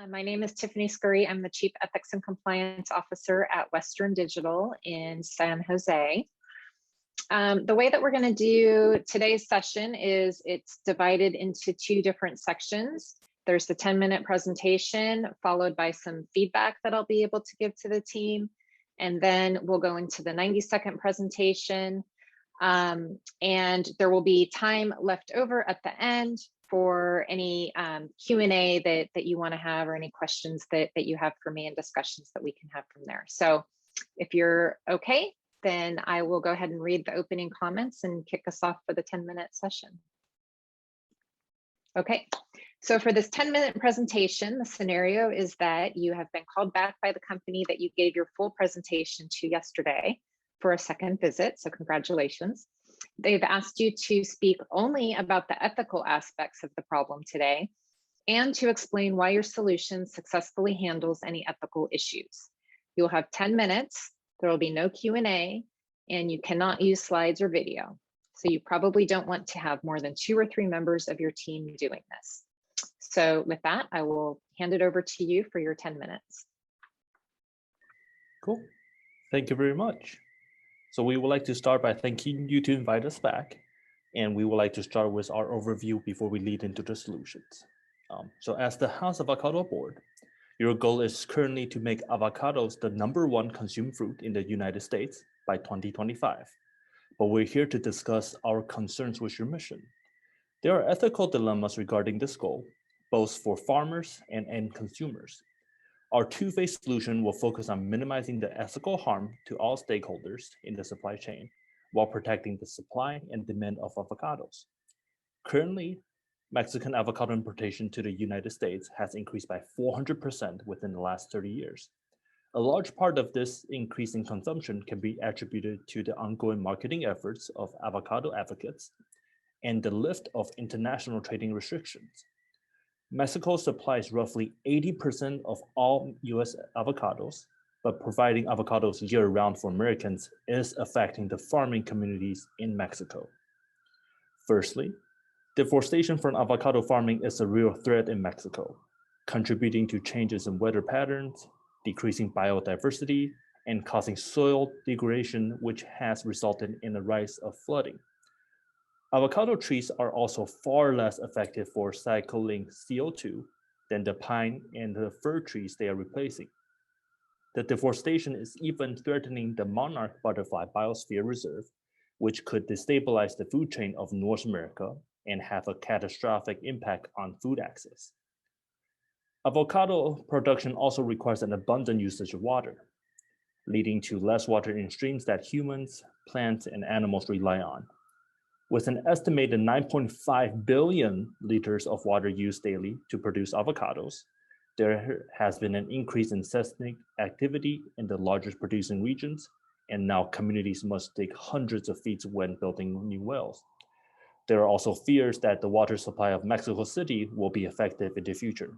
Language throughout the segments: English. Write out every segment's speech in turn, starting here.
My name is Tiffany Scurry. I'm the Chief Ethics and Compliance Officer at Western Digital in San Jose. The way that we're going to do today's session is it's divided into two different sections. There's the 10-minute presentation followed by some feedback that I'll be able to give to the team. And then we'll go into the 90-second presentation. And there will be time left over at the end for any Q&A that you want to have or any questions that you have for me and discussions that we can have from there. So if you're okay, then I will go ahead and read the opening comments and kick us off for the 10-minute session. Okay, so for this 10-minute presentation, the scenario is that you have been called back by the company that you gave your full presentation to yesterday for a second visit, so congratulations. They've asked you to speak only about the ethical aspects of the problem today and to explain why your solution successfully handles any ethical issues. You'll have 10 minutes, there will be no Q&A, and you cannot use slides or video. So you probably don't want to have more than 2 or 3 members of your team doing this. So with that, I will hand it over to you for your 10 minutes. Cool, thank you very much. So we would like to start by thanking you to invite us back. And we would like to start with our overview before we lead into the solutions. So as the House Avocado Board, your goal is currently to make avocados the #1 consumed fruit in the United States by 2025. But we're here to discuss our concerns with your mission. There are ethical dilemmas regarding this goal, both for farmers and end consumers. Our two-phase solution will focus on minimizing the ethical harm to all stakeholders in the supply chain while protecting the supply and demand of avocados. Currently, Mexican avocado importation to the United States has increased by 400% within the last 30 years. A large part of this increase in consumption can be attributed to the ongoing marketing efforts of avocado advocates and the lift of international trading restrictions. Mexico supplies roughly 80% of all US avocados, but providing avocados year-round for Americans is affecting the farming communities in Mexico. Firstly, deforestation from avocado farming is a real threat in Mexico, contributing to changes in weather patterns, decreasing biodiversity, and causing soil degradation, which has resulted in the rise of flooding. Avocado trees are also far less effective for cycling CO2 than the pine and the fir trees they are replacing. The deforestation is even threatening the monarch butterfly biosphere reserve, which could destabilize the food chain of North America and have a catastrophic impact on food access. Avocado production also requires an abundant usage of water, leading to less water in streams that humans, plants, and animals rely on. With an estimated 9.5 billion liters of water used daily to produce avocados, there has been an increase in seismic activity in the largest producing regions, and now communities must dig hundreds of feet when building new wells. There are also fears that the water supply of Mexico City will be affected in the future.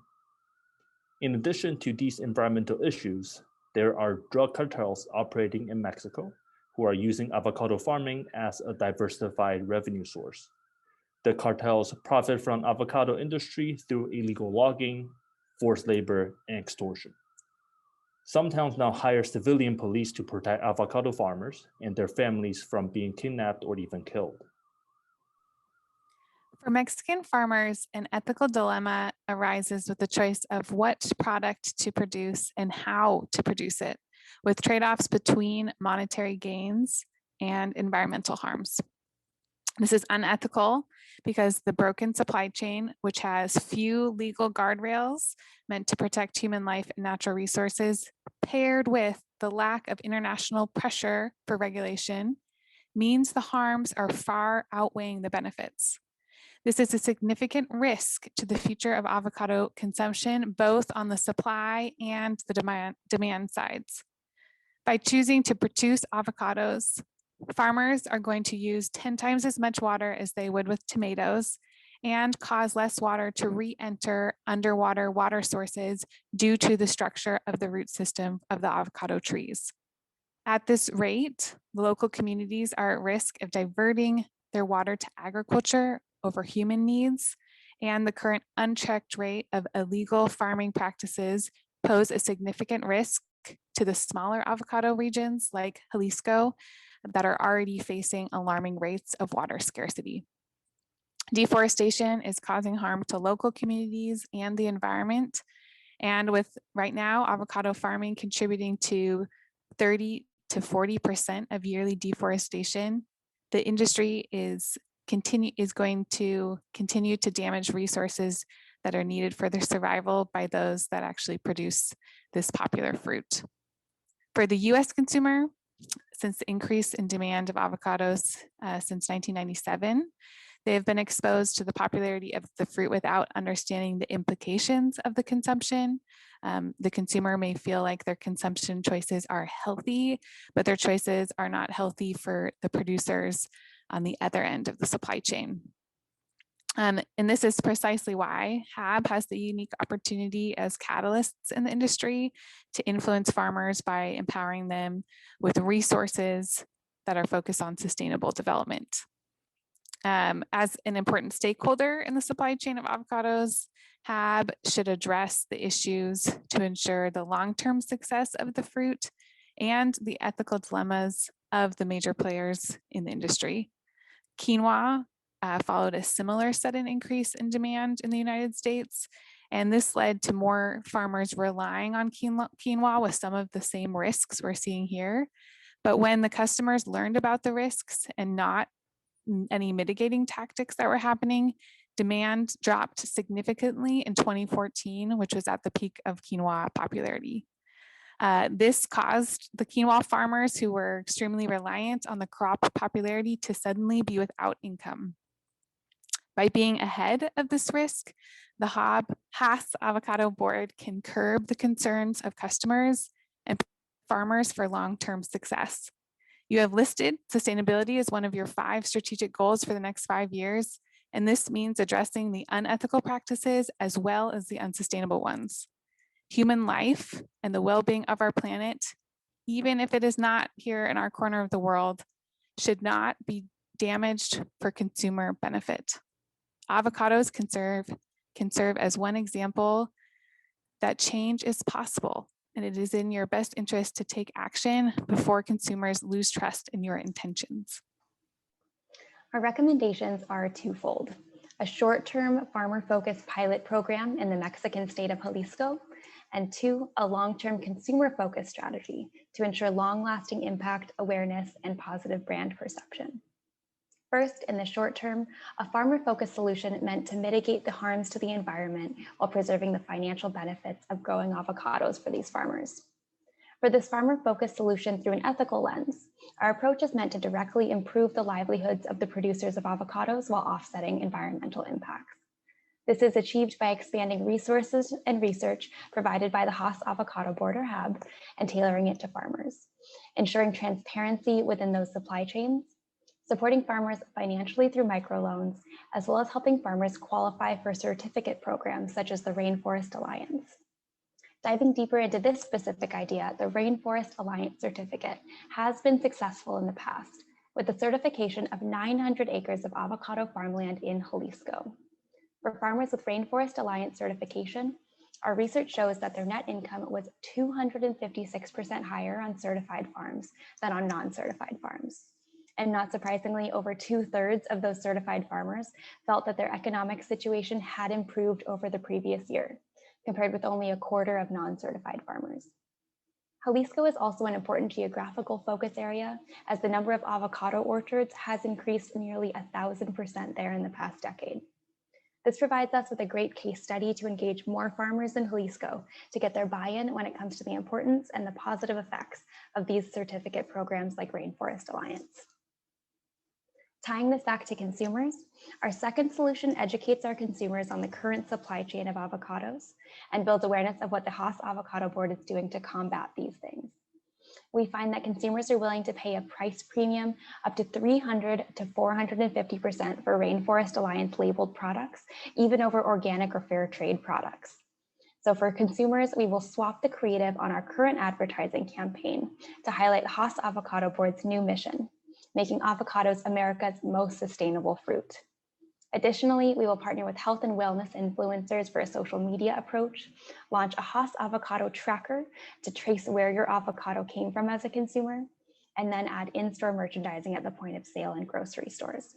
In addition to these environmental issues, there are drug cartels operating in Mexico who are using avocado farming as a diversified revenue source. The cartels profit from avocado industry through illegal logging, forced labor, and extortion. Some towns now hire civilian police to protect avocado farmers and their families from being kidnapped or even killed. For Mexican farmers, an ethical dilemma arises with the choice of what product to produce and how to produce it, with trade-offs between monetary gains and environmental harms. This is unethical because the broken supply chain, which has few legal guardrails meant to protect human life and natural resources, paired with the lack of international pressure for regulation, means the harms are far outweighing the benefits. This is a significant risk to the future of avocado consumption, both on the supply and the demand sides. By choosing to produce avocados, farmers are going to use 10 times as much water as they would with tomatoes and cause less water to re-enter underwater water sources due to the structure of the root system of the avocado trees. At this rate, the local communities are at risk of diverting their water to agriculture over human needs and the current unchecked rate of illegal farming practices pose a significant risk to the smaller avocado regions like Jalisco that are already facing alarming rates of water scarcity. Deforestation is causing harm to local communities and the environment. And with right now, avocado farming contributing to 30 to 40% of yearly deforestation, the industry is going to continue to damage resources that are needed for their survival by those that actually produce this popular fruit. For the US consumer, since the increase in demand of avocados since 1997, they have been exposed to the popularity of the fruit without understanding the implications of the consumption. The consumer may feel like their consumption choices are healthy, but their choices are not healthy for the producers on the other end of the supply chain. And this is precisely why HAB has the unique opportunity as catalysts in the industry to influence farmers by empowering them with resources that are focused on sustainable development. As an important stakeholder in the supply chain of avocados, HAB should address the issues to ensure the long-term success of the fruit and the ethical dilemmas of the major players in the industry. Quinoa followed a similar sudden increase in demand in the United States, and this led to more farmers relying on quinoa with some of the same risks we're seeing here. But when the customers learned about the risks and not any mitigating tactics that were happening, demand dropped significantly in 2014, which was at the peak of quinoa popularity. This caused the quinoa farmers who were extremely reliant on the crop popularity to suddenly be without income. By being ahead of this risk, the Haas Avocado Board can curb the concerns of customers and farmers for long-term success. You have listed sustainability as one of your 5 strategic goals for the next 5 years, and this means addressing the unethical practices as well as the unsustainable ones. Human life and the well-being of our planet, even if it is not here in our corner of the world, should not be damaged for consumer benefit. Avocados can serve as one example that change is possible, and it is in your best interest to take action before consumers lose trust in your intentions. Our recommendations are twofold: a short-term farmer-focused pilot program in the Mexican state of Jalisco, and 2, a long-term consumer-focused strategy to ensure long-lasting impact, awareness, and positive brand perception. First, in the short term, a farmer-focused solution meant to mitigate the harms to the environment while preserving the financial benefits of growing avocados for these farmers. For this farmer-focused solution through an ethical lens, our approach is meant to directly improve the livelihoods of the producers of avocados while offsetting environmental impacts. This is achieved by expanding resources and research provided by the Haas Avocado Board, or HAB, and tailoring it to farmers, ensuring transparency within those supply chains, supporting farmers financially through microloans, as well as helping farmers qualify for certificate programs such as the Rainforest Alliance. Diving deeper into this specific idea, the Rainforest Alliance certificate has been successful in the past, with the certification of 900 acres of avocado farmland in Jalisco. For farmers with Rainforest Alliance certification, our research shows that their net income was 256% higher on certified farms than on non-certified farms. And not surprisingly, over 2/3 of those certified farmers felt that their economic situation had improved over the previous year, compared with only 1/4 of non-certified farmers. Jalisco is also an important geographical focus area, as the number of avocado orchards has increased nearly 1,000% there in the past decade. This provides us with a great case study to engage more farmers in Jalisco to get their buy-in when it comes to the importance and the positive effects of these certificate programs like Rainforest Alliance. Tying this back to consumers, our second solution educates our consumers on the current supply chain of avocados and builds awareness of what the Haas Avocado Board is doing to combat these things. We find that consumers are willing to pay a price premium up to 300 to 450% for Rainforest Alliance labeled products, even over organic or fair trade products. So for consumers, we will swap the creative on our current advertising campaign to highlight Haas Avocado Board's new mission: making avocados America's most sustainable fruit. Additionally, we will partner with health and wellness influencers for a social media approach, launch a Haas avocado tracker to trace where your avocado came from as a consumer, and then add in-store merchandising at the point of sale in grocery stores.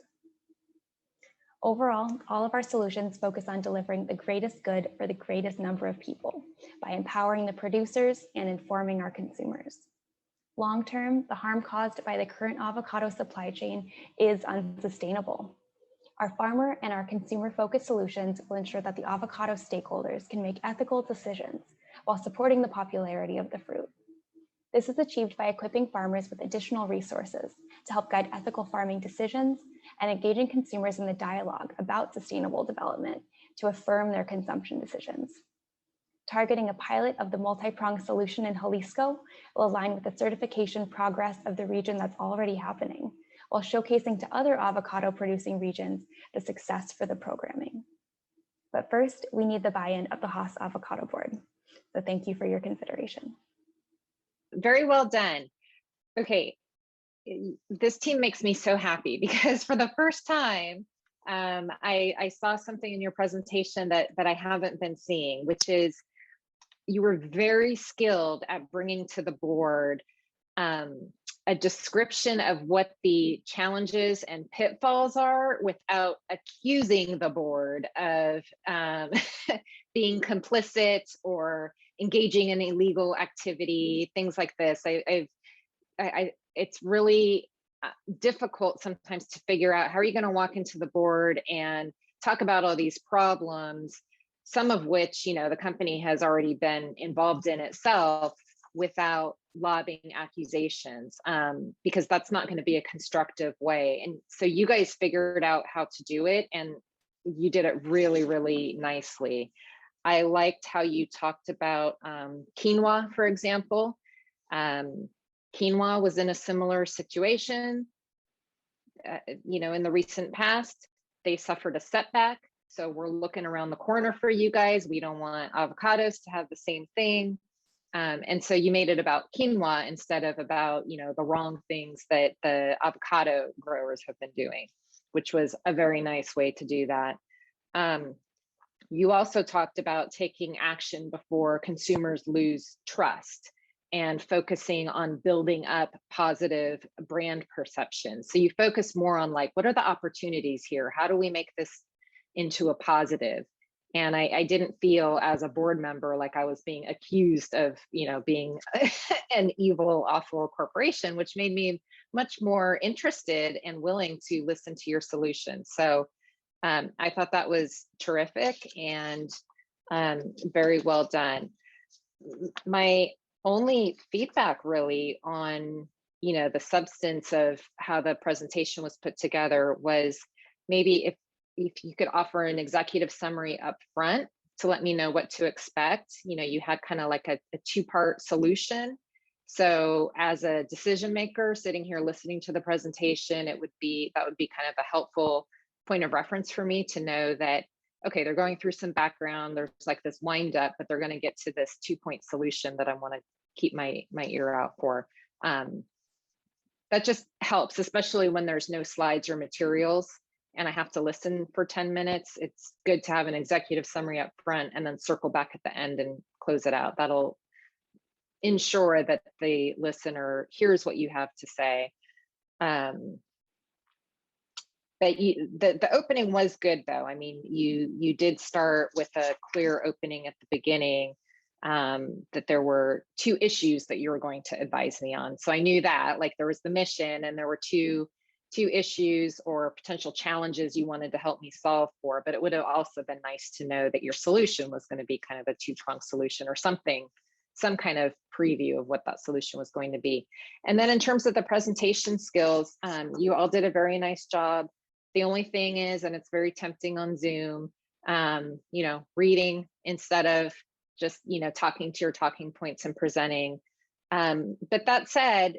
Overall, all of our solutions focus on delivering the greatest good for the greatest number of people by empowering the producers and informing our consumers. Long-term, the harm caused by the current avocado supply chain is unsustainable. Our farmer and our consumer-focused solutions will ensure that the avocado stakeholders can make ethical decisions while supporting the popularity of the fruit. This is achieved by equipping farmers with additional resources to help guide ethical farming decisions and engaging consumers in the dialogue about sustainable development to affirm their consumption decisions. Targeting a pilot of the multi-pronged solution in Jalisco will align with the certification progress of the region that's already happening, while showcasing to other avocado producing regions the success for the programming. But first, we need the buy-in of the Haas Avocado Board. So thank you for your consideration. Very well done. Okay, this team makes me so happy because for the first time, I saw something in your presentation that I haven't been seeing, which is you were very skilled at bringing to the board a description of what the challenges and pitfalls are without accusing the board of being complicit or engaging in illegal activity, things like this. It's really difficult sometimes to figure out how are you going to walk into the board and talk about all these problems, some of which, you know, the company has already been involved in itself without lobbying accusations, because that's not going to be a constructive way. And so you guys figured out how to do it, and you did it really, really nicely. I liked how you talked about quinoa, for example. Quinoa was in a similar situation, you know, in the recent past. They suffered a setback. So we're looking around the corner for you guys. We don't want avocados to have the same thing. And so you made it about quinoa instead of about, you know, the wrong things that the avocado growers have been doing, which was a very nice way to do that. You also talked about taking action before consumers lose trust and focusing on building up positive brand perception. So you focus more on like, what are the opportunities here? How do we make this into a positive? And I didn't feel as a board member like I was being accused of, you know, being an evil, awful corporation, which made me much more interested and willing to listen to your solution. So I thought that was terrific and very well done. My only feedback really on, you know, the substance of how the presentation was put together was maybe if you could offer an executive summary up front to let me know what to expect. You know, you had kind of like a two-part solution. So as a decision maker sitting here listening to the presentation, that would be kind of a helpful point of reference for me to know that, okay, they're going through some background, there's like this wind up, but they're going to get to this 2-point solution that I want to keep my ear out for. That just helps, especially when there's no slides or materials and I have to listen for 10 minutes. It's good to have an executive summary up front and then circle back at the end and close it out. That'll ensure that the listener hears what you have to say. But the opening was good, though. I mean, you did start with a clear opening at the beginning, that there were 2 issues that you were going to advise me on. So I knew that, like, there was the mission and there were two issues or potential challenges you wanted to help me solve for, but it would have also been nice to know that your solution was going to be kind of a 2-pronged solution or something, some kind of preview of what that solution was going to be. And then in terms of the presentation skills, you all did a very nice job. The only thing is, and it's very tempting on Zoom, you know, reading instead of just, you know, talking to your talking points and presenting. But that said,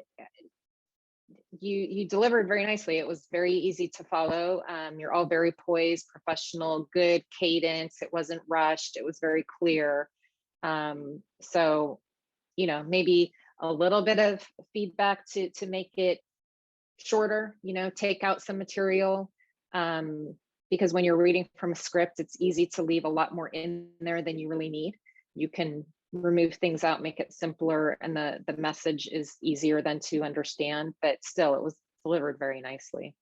you delivered very nicely. It was very easy to follow. You're all very poised, professional, good cadence. It wasn't rushed. It was very clear. So, you know, maybe a little bit of feedback to make it shorter, you know, take out some material, because when you're reading from a script, it's easy to leave a lot more in there than you really need. You can remove things out, make it simpler, and the message is easier then to understand, but still it was delivered very nicely.